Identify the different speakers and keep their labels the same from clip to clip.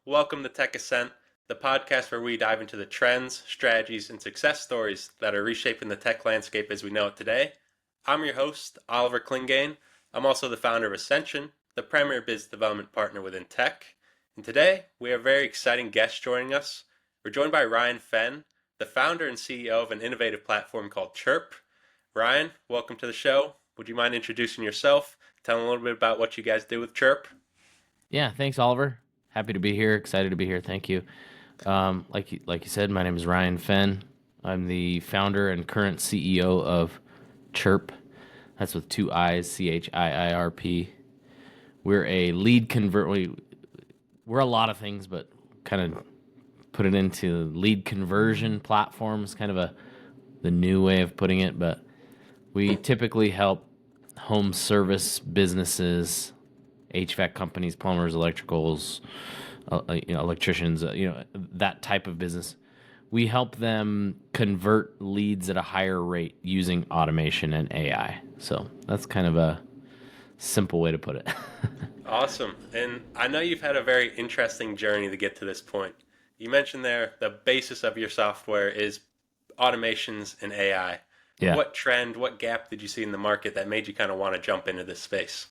Speaker 1: Welcome to Tech Ascent, the podcast where we dive into the trends, strategies, and success stories that are reshaping the tech landscape as we know it today. I'm your host, Oliver Klingane. I'm also the founder of Ascension, the premier business development partner within tech. And today, we have a very exciting guest joining us. We're joined by Ryan Fenn, the founder and CEO of an innovative platform called CHIIRP. Ryan, welcome to the show. Would you mind introducing yourself, telling a little bit about what you guys do with CHIIRP?
Speaker 2: Yeah, thanks, Oliver. Happy to be here. Excited to be here. Thank you. Like you said, my name is Ryan Fenn. I'm the founder and current CEO of CHIIRP. That's with two I's, CHIIRP. We're a lead convert. We're a lot of things, but kind of put it into lead conversion platforms, kind of the new way of putting it. But we typically help home service businesses, HVAC companies, plumbers, electricals, electricians, that type of business. We help them convert leads at a higher rate using automation and AI. So that's kind of a simple way to put it.
Speaker 1: Awesome. And I know you've had a very interesting journey to get to this point. You mentioned there the basis of your software is automations and AI.
Speaker 2: Yeah.
Speaker 1: What trend, what gap did you see in the market that made you kind of want to jump into this space?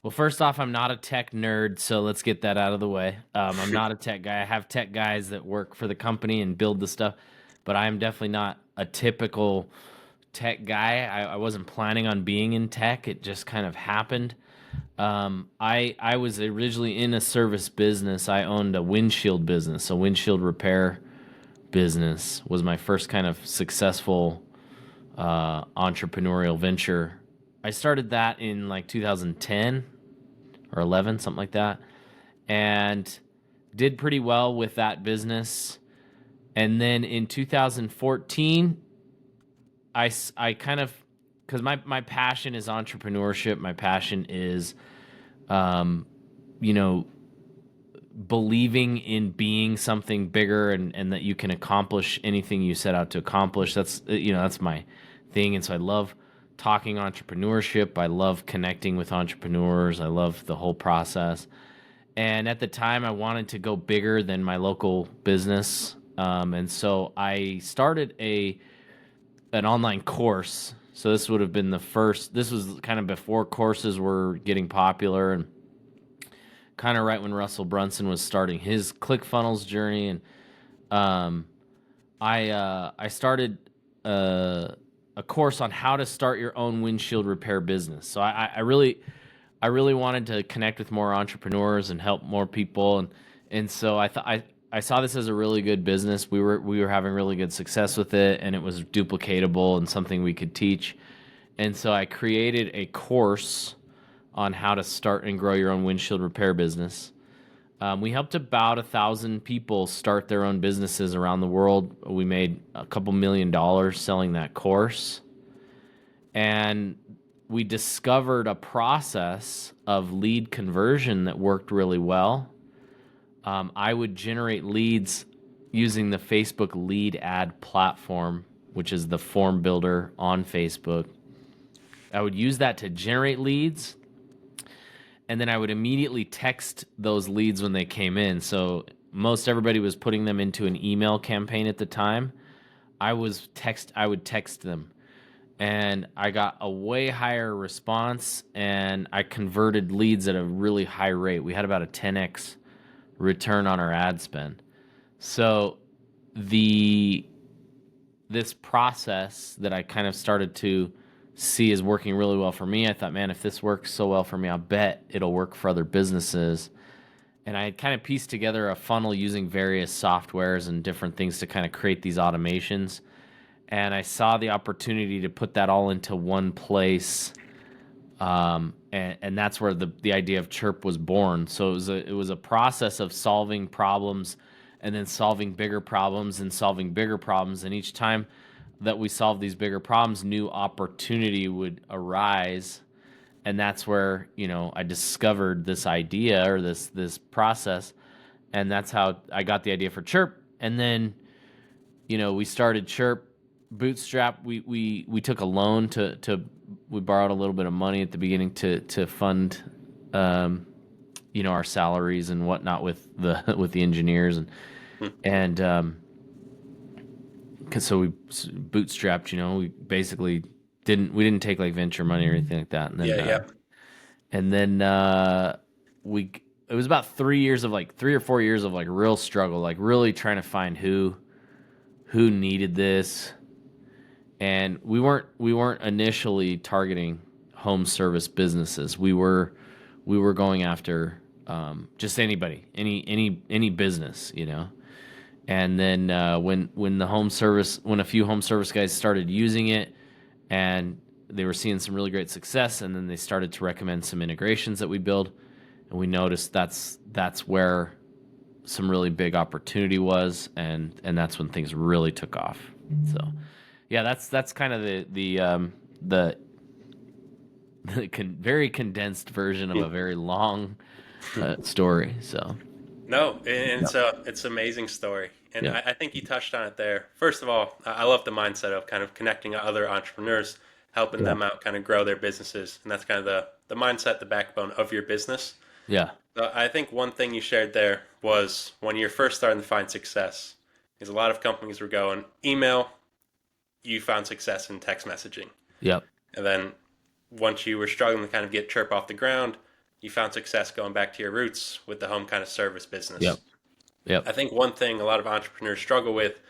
Speaker 2: Well, first off, I'm not a tech nerd, so let's get that out of the way. I'm not a tech guy. I have tech guys that work for the company and build the stuff, but I am definitely not a typical tech guy. I wasn't planning on being in tech. It just kind of happened. I was originally in a service business. I owned a windshield business, a windshield repair business was my first kind of successful entrepreneurial venture. I started that in like 2010 or 11, something like that, and did pretty well with that business. And then in 2014, I kind of, because my passion is entrepreneurship. My passion is, um, you know, believing in being something bigger and that you can accomplish anything you set out to accomplish. That's my thing. And so I love talking entrepreneurship. I love connecting with entrepreneurs. I love the whole process. And at the time, I wanted to go bigger than my local business. And so I started an online course. So this would have been this was kind of before courses were getting popular and kind of right when Russell Brunson was starting his ClickFunnels journey. And um, I started a course on how to start your own windshield repair business. So I really wanted to connect with more entrepreneurs and help more people. And so I saw this as a really good business. We were having really good success with it, and it was duplicatable and something we could teach. And so I created a course on how to start and grow your own windshield repair business. We helped about 1,000 people start their own businesses around the world. We made a couple $1 million selling that course. And we discovered a process of lead conversion that worked really well. I would generate leads using the Facebook lead ad platform, which is the form builder on Facebook. I would use that to generate leads, and then I would immediately text those leads when they came in. So most everybody was putting them into an email campaign at the time. I would text them, and I got a way higher response, and I converted leads at a really high rate. We had about a 10x return on our ad spend. So this process that I kind of started to see is working really well for me. I thought, man, if this works so well for me, I'll bet it'll work for other businesses. And I had kind of pieced together a funnel using various softwares and different things to kind of create these automations. And I saw the opportunity to put that all into one place. And that's where the idea of CHIIRP was born. So it was a process of solving problems and then solving bigger problems and solving bigger problems. And each time that we solved these bigger problems, new opportunity would arise. And that's where, I discovered this idea or this process. And that's how I got the idea for CHIIRP. And then, we started CHIIRP bootstrap. We took a loan we borrowed a little bit of money at the beginning to fund our salaries and whatnot with the with the engineers,
Speaker 1: Hmm.
Speaker 2: and cause so we bootstrapped. We basically didn't take like venture money or anything like that, and
Speaker 1: Yeah,
Speaker 2: then
Speaker 1: yeah.
Speaker 2: we it was about 3 years of like 3 or 4 years of like real struggle, like really trying to find who needed this. And we weren't initially targeting home service businesses. We were going after just anybody, any business. And then when a few home service guys started using it, and they were seeing some really great success, and then they started to recommend some integrations that we build, and we noticed that's where some really big opportunity was, and that's when things really took off. So yeah, that's kind of the very condensed version of a very long story. So
Speaker 1: No, and
Speaker 2: yeah,
Speaker 1: it's an amazing story, and
Speaker 2: yeah,
Speaker 1: I think you touched on it there. First of all, I love the mindset of kind of connecting other entrepreneurs, helping
Speaker 2: yeah,
Speaker 1: them out, kind of grow their businesses, and that's kind of the mindset, the backbone of your business.
Speaker 2: yeah,
Speaker 1: I think one thing you shared there was when you're first starting to find success, because a lot of companies were going email, you found success in text messaging,
Speaker 2: yep,
Speaker 1: and then once you were struggling to kind of get CHIIRP off the ground, you found success going back to your roots with the home kind of service
Speaker 2: yep,
Speaker 1: business.
Speaker 2: yep,
Speaker 1: I think one thing a lot of entrepreneurs struggle with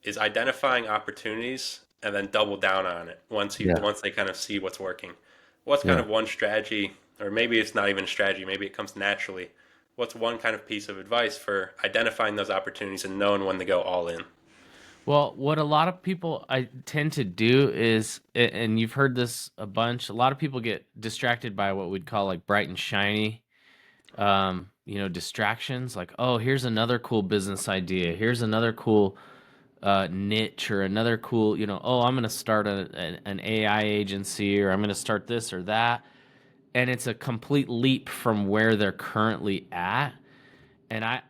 Speaker 1: is identifying opportunities and then double down on it
Speaker 2: yeah,
Speaker 1: once they kind of see what's working. What's kind
Speaker 2: yeah.
Speaker 1: of one strategy, or maybe it's not even a strategy, maybe it comes naturally. What's one kind of piece of advice for identifying those opportunities and knowing when to go all in?
Speaker 2: Well, what a lot of people I tend to do is, and you've heard this a bunch, a lot of people get distracted by what we'd call like bright and shiny, distractions. Like, oh, here's another cool business idea. Here's another cool niche, or another cool, oh, I'm going to start an AI agency, or I'm going to start this or that. And it's a complete leap from where they're currently at. And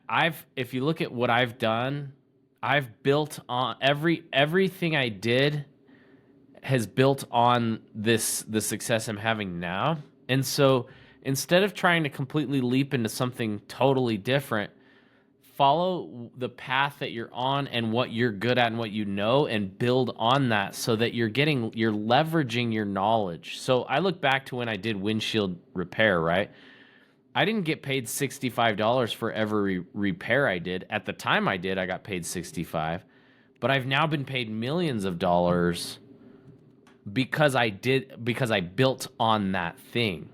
Speaker 2: if you look at what I've done, I've built on everything I did has built on the success I'm having now. And so instead of trying to completely leap into something totally different, follow the path that you're on and what you're good at and what you know, and build on that so that you're leveraging your knowledge. So I look back to when I did windshield repair, right? I didn't get paid $65 for every repair I did. At the time I did, I got paid 65, but I've now been paid millions of dollars because I built on that thing,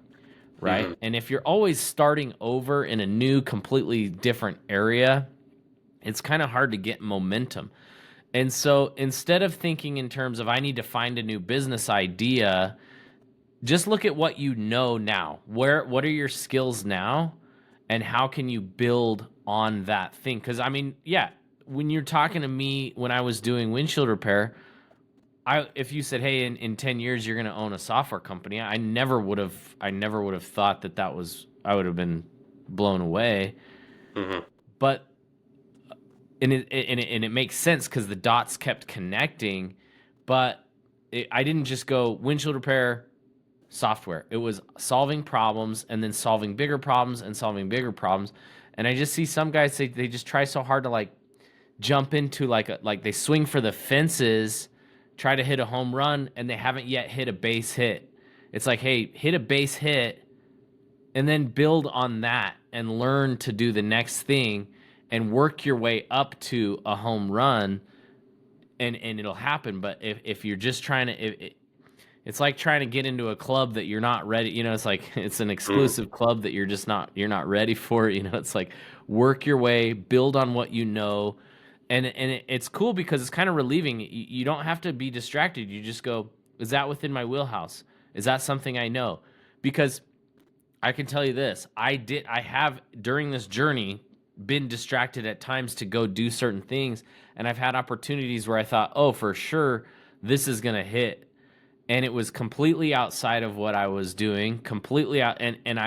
Speaker 2: right?
Speaker 1: Mm-hmm.
Speaker 2: And if you're always starting over in a new completely different area, it's kind of hard to get momentum. And so instead of thinking in terms of I need to find a new business idea, just look at what you know now. What are your skills now, and how can you build on that thing? Cuz I mean, yeah, when you're talking to me when I was doing windshield repair, if you said, "Hey, in 10 years you're going to own a software company," I never would have thought that was I would have been blown away.
Speaker 1: Mm-hmm.
Speaker 2: But and it makes sense cuz the dots kept connecting, but I didn't just go windshield repair software. It was solving problems and then solving bigger problems and solving bigger problems. And I just see some guys they just try so hard to like jump into like they swing for the fences, try to hit a home run, and they haven't yet hit a base hit. It's like, hey, hit a base hit and then build on that and learn to do the next thing and work your way up to a home run, and it'll happen. But if you're just trying to it's like trying to get into a club that you're not ready. It's like it's an
Speaker 1: Mm-hmm.
Speaker 2: exclusive club that you're not ready for. It's like work your way, build on what you know, and it's cool because it's kind of relieving. You don't have to be distracted. You just go, is that within my wheelhouse? Is that something I know? Because I can tell you this, I have during this journey been distracted at times to go do certain things, and I've had opportunities where I thought, oh, for sure, this is gonna hit, and it was completely outside of what I was doing, completely out. And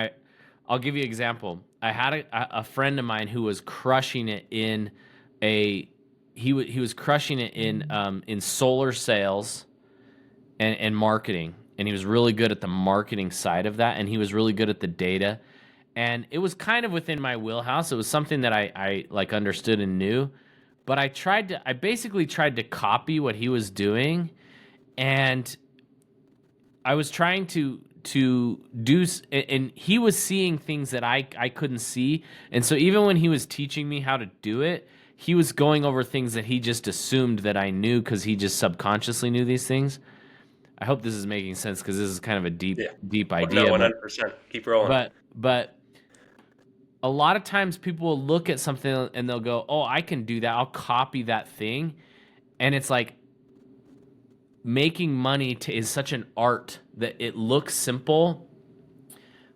Speaker 2: I'll give you an example. I had a friend of mine who was crushing it in a he was crushing it in solar sales and marketing, and he was really good at the marketing side of that, and he was really good at the data. and it was kind of within my wheelhouse. It was something that I like understood and knew, but I basically tried to copy what he was doing, and I was trying to do, and he was seeing things that I couldn't see, and so even when he was teaching me how to do it, he was going over things that he just assumed that I knew because he just subconsciously knew these things. I hope this is making sense because this is kind of a
Speaker 1: Yeah.
Speaker 2: deep
Speaker 1: No,
Speaker 2: idea,
Speaker 1: 100%. Keep rolling.
Speaker 2: but a lot of times people will look at something and they'll go, "Oh, I can do that. I'll copy that thing," and it's like making money is such an art that it looks simple,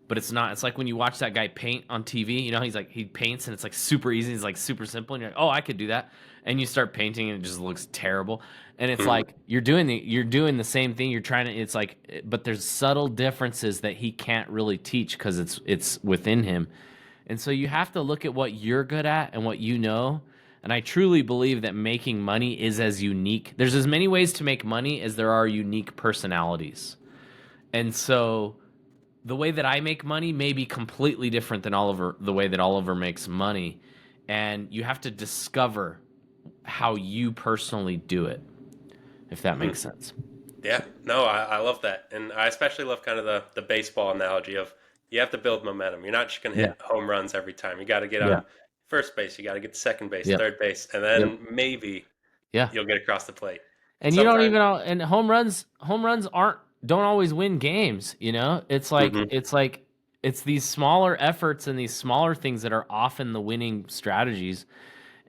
Speaker 2: but it's not. It's like when you watch that guy paint on TV, he's like, he paints and it's like super easy. It's like super simple. And you're like, oh, I could do that. And you start painting and it just looks terrible. And it's
Speaker 1: Mhm.
Speaker 2: like, you're doing the same thing. You're trying to, it's like, but there's subtle differences that he can't really teach because it's within him. And so you have to look at what you're good at and what you know. And I truly believe that making money is as unique. There's as many ways to make money as there are unique personalities. And so the way that I make money may be completely different than Oliver, the way that Oliver makes money. And you have to discover how you personally do it, if that
Speaker 1: Mhm.
Speaker 2: makes sense.
Speaker 1: Yeah, no, I love that. And I especially love kind of the baseball analogy of you have to build momentum. You're not just going to
Speaker 2: Yeah.
Speaker 1: hit home runs every time. You got to get
Speaker 2: Yeah.
Speaker 1: on first base, you got to get to second base,
Speaker 2: Yep.
Speaker 1: third base, and
Speaker 2: Yep.
Speaker 1: then maybe
Speaker 2: Yeah.
Speaker 1: you'll get across the plate. And
Speaker 2: And you don't
Speaker 1: sometimes,
Speaker 2: even and home runs don't always win games, It's like
Speaker 1: hmm
Speaker 2: it's these smaller efforts and these smaller things that are often the winning strategies.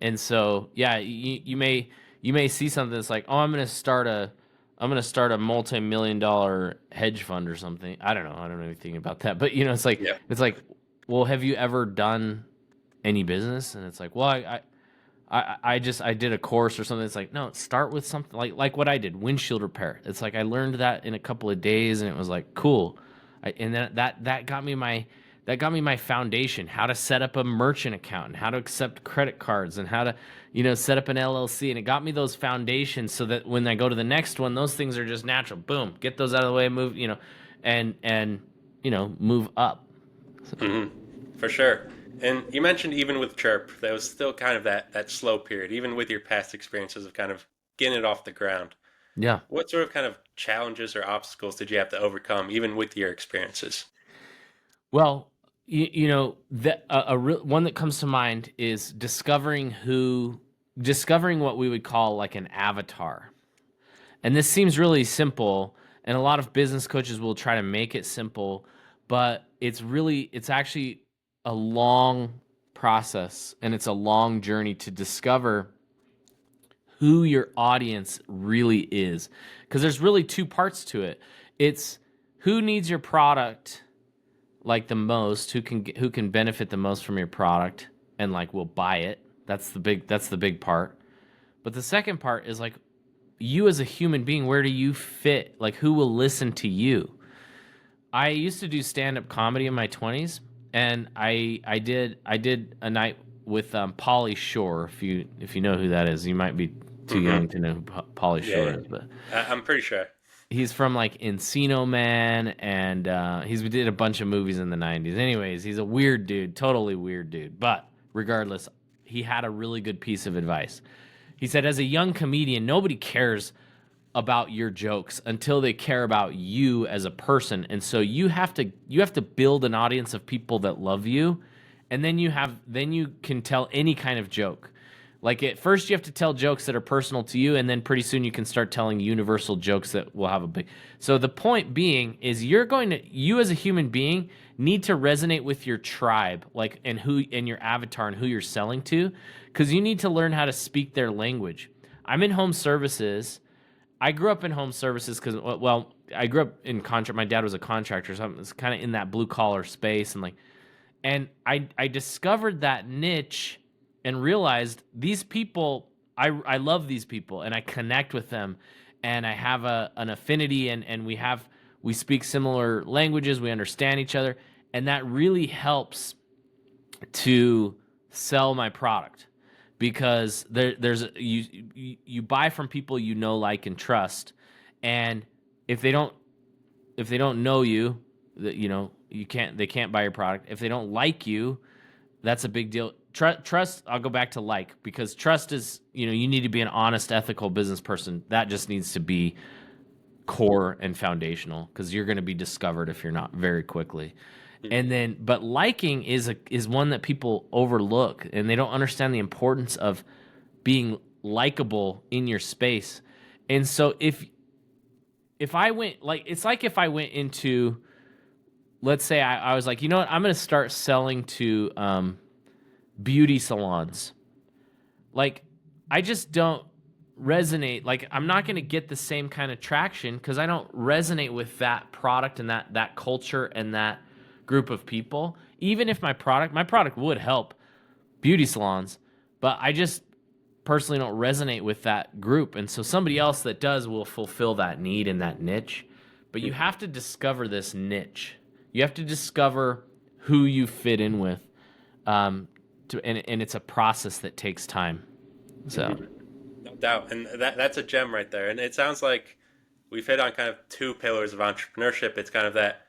Speaker 2: And so, yeah, you may see something that's like, oh, I'm gonna start a multi-million dollar hedge fund or something. I don't know anything about that, but
Speaker 1: yeah,
Speaker 2: it's like, well, have you ever done any business? And it's like, well, I did a course or something. It's like, no, start with something like what I did, windshield repair. It's like I learned that in a couple of days, and it was like cool. And then that got me my foundation, how to set up a merchant account and how to accept credit cards and how to set up an LLC, and it got me those foundations so that when I go to the next one, those things are just natural. Boom, get those out of the way, move, and move up.
Speaker 1: hmm for sure. And you mentioned even with Chirp, there was still kind of that slow period, even with your past experiences of kind of getting it off the ground.
Speaker 2: Yeah.
Speaker 1: What sort of kind of challenges or obstacles did you have to overcome, even with your experiences?
Speaker 2: Well, one that comes to mind is discovering what we would call like an avatar. And this seems really simple, and a lot of business coaches will try to make it simple, but it's actually a long process and it's a long journey to discover who your audience really is. Because there's really two parts to it. It's who needs your product like the most, who can benefit the most from your product and like will buy it. That's the big part. But the second part is like you as a human being, where do you fit? Like who will listen to you? I used to do stand-up comedy in my 20s, and I did a night with Pauly Shore. If you know who that is, you might be too
Speaker 1: hmm
Speaker 2: young to know who Pauly
Speaker 1: Yeah,
Speaker 2: Shore
Speaker 1: yeah.
Speaker 2: is, but
Speaker 1: I'm pretty sure.
Speaker 2: he's from like Encino Man, and he did a bunch of movies in the 90s. Anyways, he's a weird dude, totally weird dude. But regardless, he had a really good piece of advice. He said, as a young comedian, nobody cares about your jokes until they care about you as a person. And so you have to build an audience of people that love you, and then you can tell any kind of joke. Like at first you have to tell jokes that are personal to you, and then pretty soon you can start telling universal jokes that will have a big. So the point being is you as a human being need to resonate with your tribe, like and your avatar and who you're selling to, cuz you need to learn how to speak their language. I'm in home services. I grew up in home services because, well, I grew up in contract. My dad was a contractor, so I was kind of in that blue collar space, and I discovered that niche and realized these people. I love these people and I connect with them, and I have an affinity, and we speak similar languages. We understand each other, and that really helps to sell my product because you buy from people you know, like, and trust, and if they don't know you, They can't buy your product. If they don't like you, that's a big deal. Trust, I'll go back to like, because trust is, you need to be an honest, ethical business person. That just needs to be core and foundational, because you're going to be discovered if you're not, very quickly. And then, but liking is one that people overlook, and they don't understand the importance of being likable in your space. And so if I went, like, it's like if I went into, let's say I was like, you know what, I'm going to start selling to beauty salons. Like, I just don't resonate. Like, I'm not going to get the same kind of traction because I don't resonate with that product and that culture and that group of people. Even if my product would help beauty salons, but I just personally don't resonate with that group. And so somebody else that does will fulfill that need in that niche. But you have to discover this niche. You have to discover who you fit in with. And it's a process that takes time. So,
Speaker 1: No doubt. And that's a gem right there. And it sounds like we've hit on kind of two pillars of entrepreneurship. It's kind of that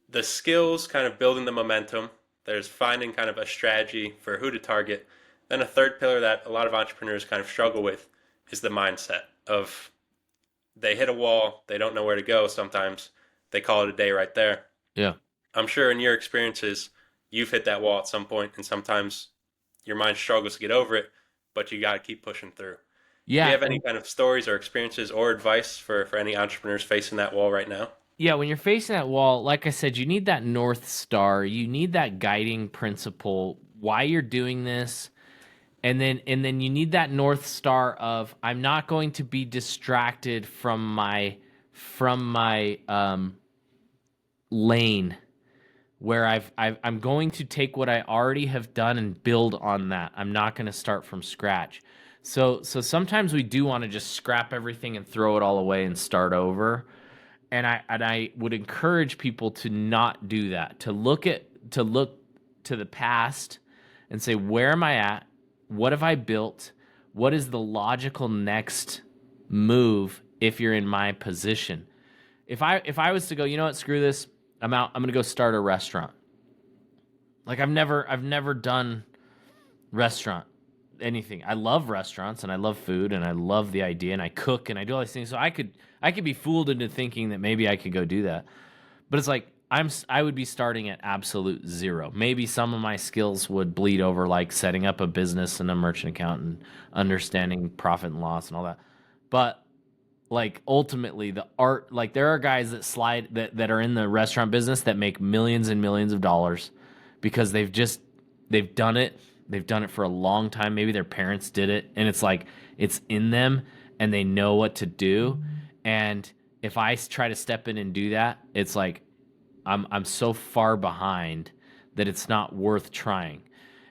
Speaker 1: the skills, kind of building the momentum. There's finding kind of a strategy for who to target. Then a third pillar that a lot of entrepreneurs kind of struggle with is the mindset of they hit a wall, they don't know where to go sometimes. They call it a day right there.
Speaker 2: yeah.
Speaker 1: I'm sure in your experiences, you've hit that wall at some point, and sometimes your mind struggles to get over it, but you got to keep pushing through. Do you
Speaker 2: Yeah.
Speaker 1: have any kind of stories or experiences or advice for any entrepreneurs facing that wall right now?
Speaker 2: Yeah, when you're facing that wall, like I said, you need that North Star. You need that guiding principle, why you're doing this. And then you need that North Star of, I'm not going to be distracted from my lane, where I'm going to take what I already have done and build on that. I'm not going to start from scratch. So sometimes we do want to just scrap everything and throw it all away and start over. And I would encourage people to not do that. To look to the past and say, where am I at? What have I built? What is the logical next move if you're in my position? If I was to go, you know what, screw this, I'm out. I'm gonna go start a restaurant. Like, I've never done restaurant anything. I love restaurants and I love food and I love the idea and I cook and I do all these things. So I could be fooled into thinking that maybe I could go do that. But it's like, I would be starting at absolute zero. Maybe some of my skills would bleed over, like setting up a business and a merchant account and understanding profit and loss and all that. But like, ultimately, the art, like, there are guys that are in the restaurant business that make millions and millions of dollars because they've done it. They've done it for a long time. Maybe their parents did it, and it's like, it's in them and they know what to do. And if I try to step in and do that, it's like, I'm so far behind that it's not worth trying.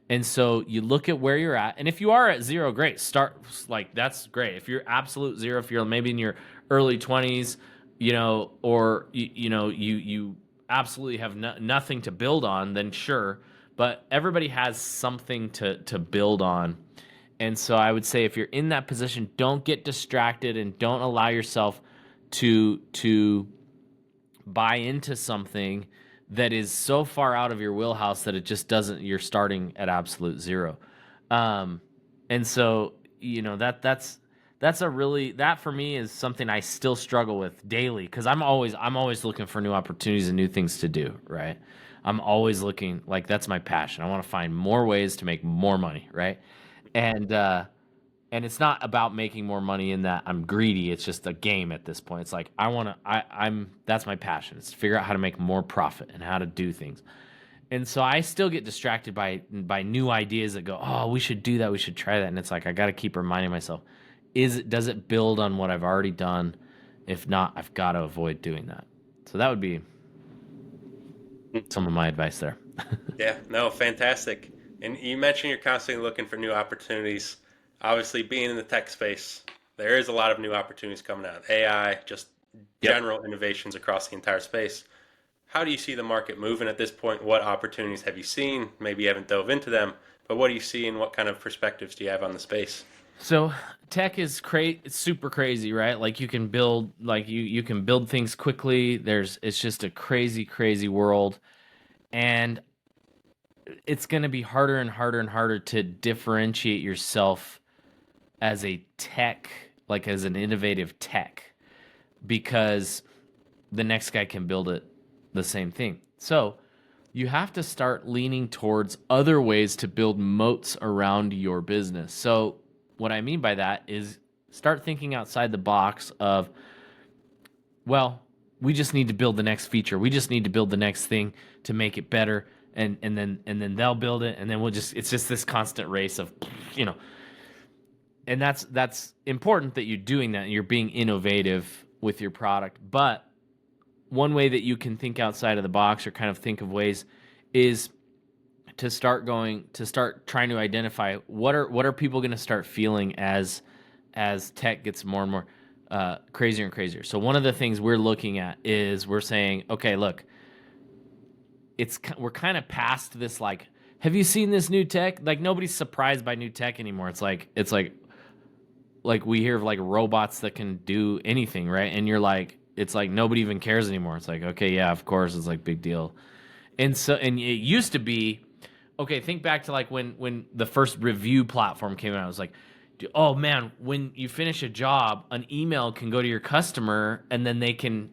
Speaker 2: And so you look at where you're at, and if you are at zero, great. Start, like, that's great. If you're absolute zero, if you're maybe in your early 20s, or you absolutely have nothing to build on, then sure. But everybody has something to build on. And so I would say, if you're in that position, don't get distracted and don't allow yourself to buy into something that is so far out of your wheelhouse that it just doesn't, you're starting at absolute zero. And so, that's that for me is something I still struggle with daily, because I'm always looking for new opportunities and new things to do, right? I'm always looking, like, that's my passion. I want to find more ways to make more money, right? And it's not about making more money in that I'm greedy. It's just a game at this point. It's like, that's my passion. It's to figure out how to make more profit and how to do things. And so I still get distracted by new ideas that go, oh, we should do that. We should try that. And it's like, I got to keep reminding myself, does it build on what I've already done? If not, I've got to avoid doing that. So that would be some of my advice there.
Speaker 1: Yeah, no, fantastic. And you mentioned you're constantly looking for new opportunities. Obviously, being in the tech space, there is a lot of new opportunities coming out. AI, just
Speaker 2: Yep.
Speaker 1: general innovations across the entire space. How do you see the market moving at this point? What opportunities have you seen? Maybe you haven't dove into them, but what do you see and what kind of perspectives do you have on the space?
Speaker 2: So tech is it's super crazy, right? Like you can build you can build things quickly. It's just a crazy world, and it's going to be harder and harder and harder to differentiate yourself as a tech, like as an innovative tech, because the next guy can build it the same thing. So you have to start leaning towards other ways to build moats around your business. So what I mean by that is start thinking outside the box of, well, we just need to build the next feature. We just need to build the next thing to make it better. And then they'll build it, and then it's just this constant race of, you know, and that's important that you're doing that and you're being innovative with your product. But one way that you can think outside of the box or kind of think of ways is to start trying to identify what are people going to start feeling as tech gets more and more crazier and crazier. So one of the things we're looking at is we're saying, okay, look, we're kind of past this, like, have you seen this new tech? Like, nobody's surprised by new tech anymore. It's like we hear of like robots that can do anything, right? And you're like, it's like nobody even cares anymore. It's like, okay, yeah, of course, it's like big deal. And it used to be, okay, think back to like when the first review platform came out. I was like, oh man, when you finish a job, an email can go to your customer and then they can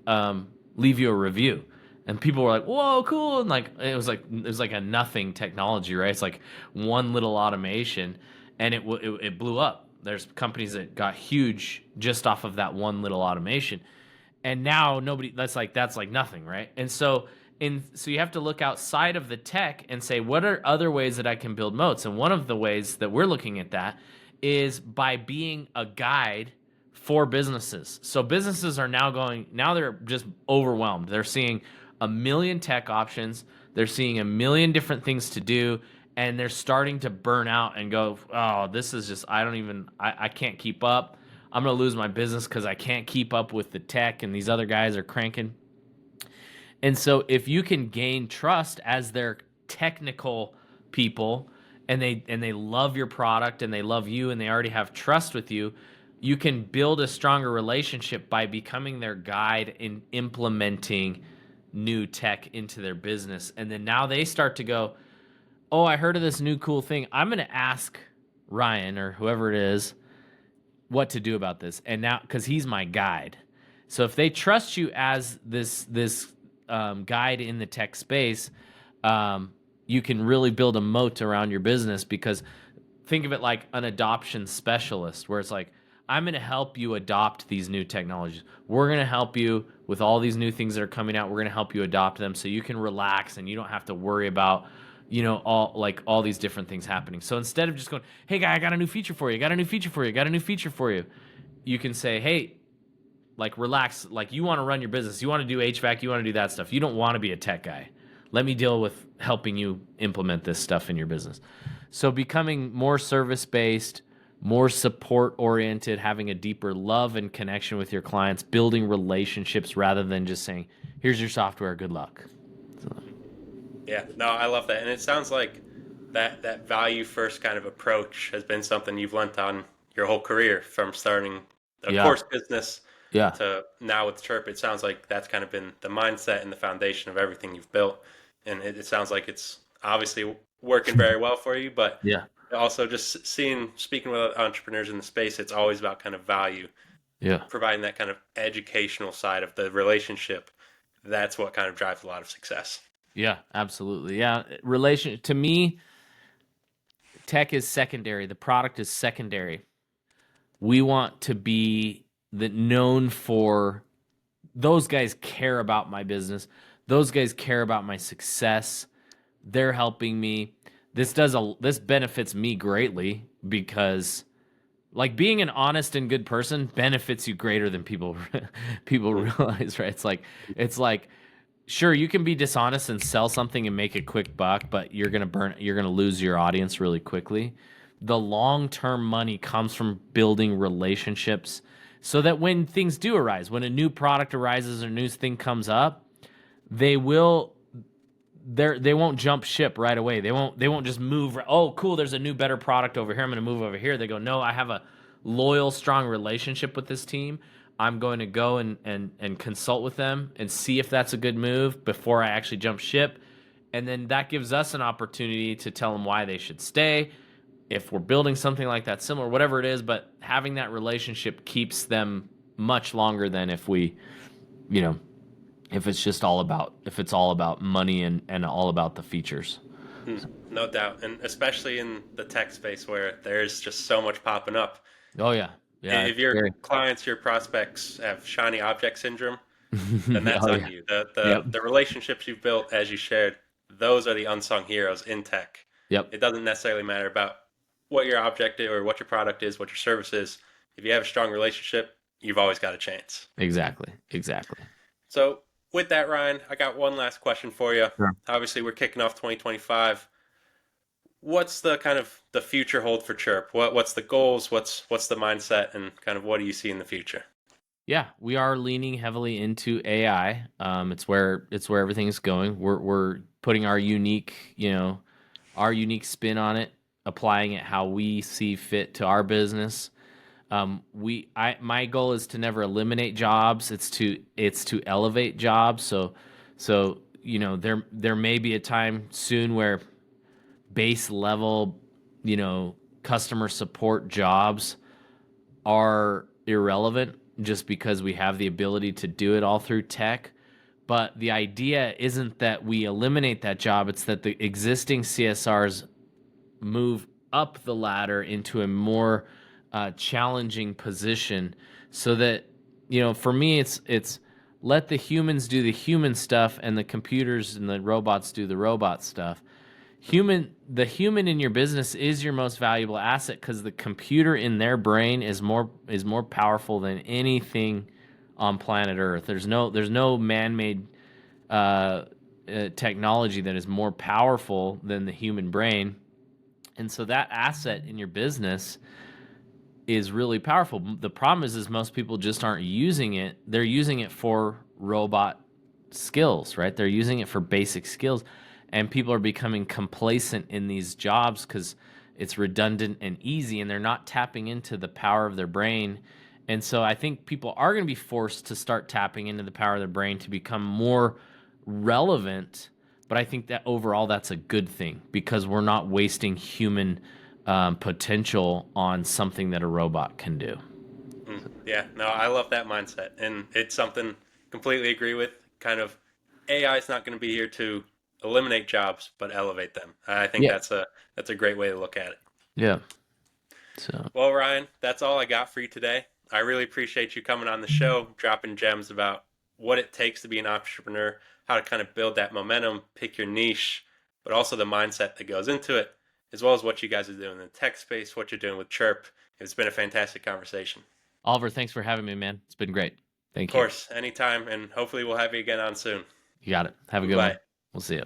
Speaker 2: leave you a review. And people were like, whoa, cool. And like it was like a nothing technology, right? It's like one little automation, and it blew up. There's companies that got huge just off of that one little automation. And now nobody, that's like nothing, right? And so you have to look outside of the tech and say, what are other ways that I can build moats? And one of the ways that we're looking at that is by being a guide for businesses. So businesses are now they're just overwhelmed. They're seeing a million tech options. They're seeing a million different things to do, and they're starting to burn out and go, oh, this is just, I can't keep up. I'm going to lose my business because I can't keep up with the tech and these other guys are cranking. And so if you can gain trust as their technical people, and they love your product and they love you and they already have trust with you, you can build a stronger relationship by becoming their guide in implementing new tech into their business. And then now they start to go, oh, I heard of this new cool thing. I'm going to ask Ryan or whoever it is what to do about this. And now, because he's my guide. So if they trust you as this guide in the tech space, you can really build a moat around your business, because think of it like an adoption specialist, where it's like, I'm going to help you adopt these new technologies. We're going to help you with all these new things that are coming out. We're going to help you adopt them so you can relax and you don't have to worry about, all these different things happening. So instead of just going, hey guy, I got a new feature for you, got a new feature for you, got a new feature for you, you can say, hey, like, relax, like, you want to run your business, you want to do HVAC, you want to do that stuff. You don't want to be a tech guy. Let me deal with helping you implement this stuff in your business. So becoming more service-based, more support-oriented, having a deeper love and connection with your clients, building relationships rather than just saying, here's your software, good luck. So,
Speaker 1: Yeah, no, I love that. And it sounds like that value first kind of approach has been something you've lent on your whole career, from starting a
Speaker 2: yeah,
Speaker 1: course business
Speaker 2: yeah,
Speaker 1: to now with CHIIRP. It sounds like that's kind of been the mindset and the foundation of everything you've built. And it sounds like it's obviously working very well for you, but
Speaker 2: yeah,
Speaker 1: also just speaking with entrepreneurs in the space, it's always about kind of value,
Speaker 2: yeah.
Speaker 1: providing that kind of educational side of the relationship. That's what kind of drives a lot of success.
Speaker 2: Yeah, absolutely. Yeah, to me, tech is secondary. The product is secondary. We want to be known for, those guys care about my business. Those guys care about my success. They're helping me. This benefits me greatly, because like being an honest and good person benefits you greater than people
Speaker 1: Mm.
Speaker 2: realize, right? It's like sure, you can be dishonest and sell something and make a quick buck, but you're going to lose your audience really quickly. The long-term money comes from building relationships, so that when things do arise, when a new product arises or a new thing comes up, they will they won't jump ship right away. They won't just move. Oh, cool. There's a new better product over here. I'm going to move over here. They go, no, I have a loyal, strong relationship with this team. I'm going to go and consult with them and see if that's a good move before I actually jump ship. And then that gives us an opportunity to tell them why they should stay. If we're building something like that similar, whatever it is, but having that relationship keeps them much longer than if we, you know, if it's all about money and all about the features.
Speaker 1: No doubt. And especially in the tech space where there's just so much popping up.
Speaker 2: Oh yeah. Yeah,
Speaker 1: If
Speaker 2: it's
Speaker 1: your
Speaker 2: scary.
Speaker 1: clients, your prospects have shiny object syndrome, then that's
Speaker 2: Oh
Speaker 1: on
Speaker 2: yeah.
Speaker 1: you. The
Speaker 2: Yep.
Speaker 1: the the relationships you've built, as you shared, those are the unsung heroes in tech.
Speaker 2: Yep.
Speaker 1: It doesn't necessarily matter about what your object is or what your product is, what your service is. If you have a strong relationship, you've always got a chance.
Speaker 2: Exactly. Exactly.
Speaker 1: So, with that, Ryan, I got one last question for you.
Speaker 2: Sure.
Speaker 1: Obviously, we're kicking off 2025. What's the kind of the future hold for CHIIRP? What's the goals? What's the mindset, and kind of what do you see in the future?
Speaker 2: Yeah, we are leaning heavily into AI. It's where everything is going. We're putting our unique spin on it, applying it how we see fit to our business. My goal is to never eliminate jobs. It's to elevate jobs. So there may be a time soon where base level, customer support jobs are irrelevant just because we have the ability to do it all through tech. But the idea isn't that we eliminate that job, it's that the existing CSRs move up the ladder into a more challenging position so that, for me, it's let the humans do the human stuff and the computers and the robots do the robot stuff. The human in your business is your most valuable asset because the computer in their brain is more powerful than anything on planet Earth. There's no man-made technology that is more powerful than the human brain, and so that asset in your business is really powerful. The problem is most people just aren't using it. They're using it for robot skills, right? They're using it for basic skills, and people are becoming complacent in these jobs because it's redundant and easy, and they're not tapping into the power of their brain. And so I think people are going to be forced to start tapping into the power of their brain to become more relevant. But I think that overall that's a good thing because we're not wasting human potential on something that a robot can do.
Speaker 1: Yeah, no, I love that mindset, and it's something completely agree with. Kind of, AI is not going to be here to eliminate jobs, but elevate them. I think
Speaker 2: Yeah.
Speaker 1: that's a great way to look at it.
Speaker 2: Yeah. So
Speaker 1: Well, Ryan, that's all I got for you today. I really appreciate you coming on the show, dropping gems about what it takes to be an entrepreneur, how to kind of build that momentum, pick your niche, but also the mindset that goes into it, as well as what you guys are doing in the tech space, what you're doing with CHIIRP. It's been a fantastic conversation.
Speaker 2: Oliver, thanks for having me, man. It's been great.
Speaker 1: Of
Speaker 2: Thank you.
Speaker 1: course, anytime, and hopefully we'll have you again on soon.
Speaker 2: You got it. Have a good one.
Speaker 1: Bye.
Speaker 2: We'll see you.